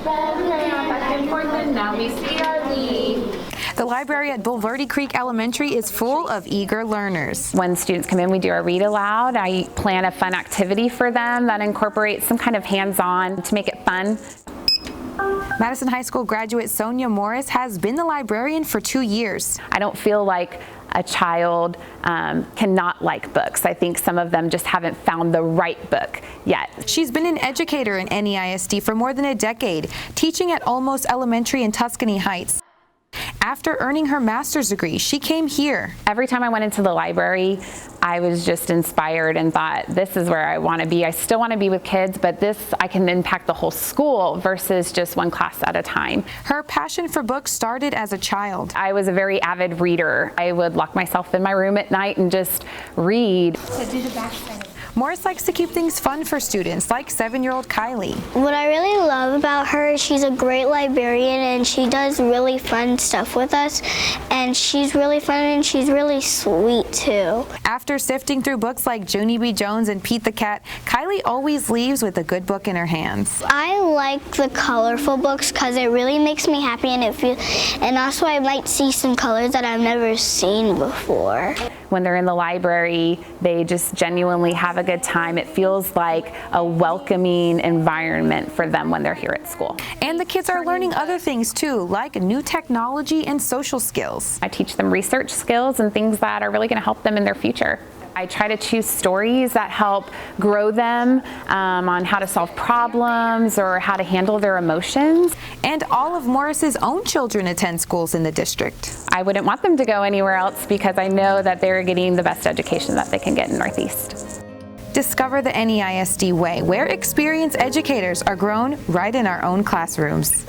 Now we see our lead. The library at Bulverde Creek Elementary is full of eager learners. When students come in, we do a read-aloud. I plan a fun activity for them that incorporates some kind of hands-on to make it fun. Madison High School graduate Sonja Morris has been the librarian for 2 years. I don't feel like a child cannot like books. I think some of them just haven't found the right book yet. She's been an educator in NEISD for more than a decade, teaching at Olmos Elementary in Tuscany Heights. After earning her master's degree, she came here. Every time I went into the library, I was just inspired and thought, this is where I want to be. I still want to be with kids, but this, I can impact the whole school versus just one class at a time. Her passion for books started as a child. I was a very avid reader. I would lock myself in my room at night and just read. So do the back side. Morris likes to keep things fun for students, like 7-year-old Kylie. What I really love about her is she's a great librarian and she does really fun stuff with us. And she's really fun and she's really sweet too. After sifting through books like Junie B. Jones and Pete the Cat, Kylie always leaves with a good book in her hands. I like the colorful books because it really makes me happy and also I might see some colors that I've never seen before. When they're in the library, they just genuinely have a good time. It feels like a welcoming environment for them when they're here at school. And the kids are learning other things too, like new technology and social skills. I teach them research skills and things that are really going to help them in their future. I try to choose stories that help grow them on how to solve problems or how to handle their emotions. And all of Morris's own children attend schools in the district. I wouldn't want them to go anywhere else because I know that they're getting the best education that they can get in Northeast. Discover the NEISD way, where experienced educators are grown right in our own classrooms.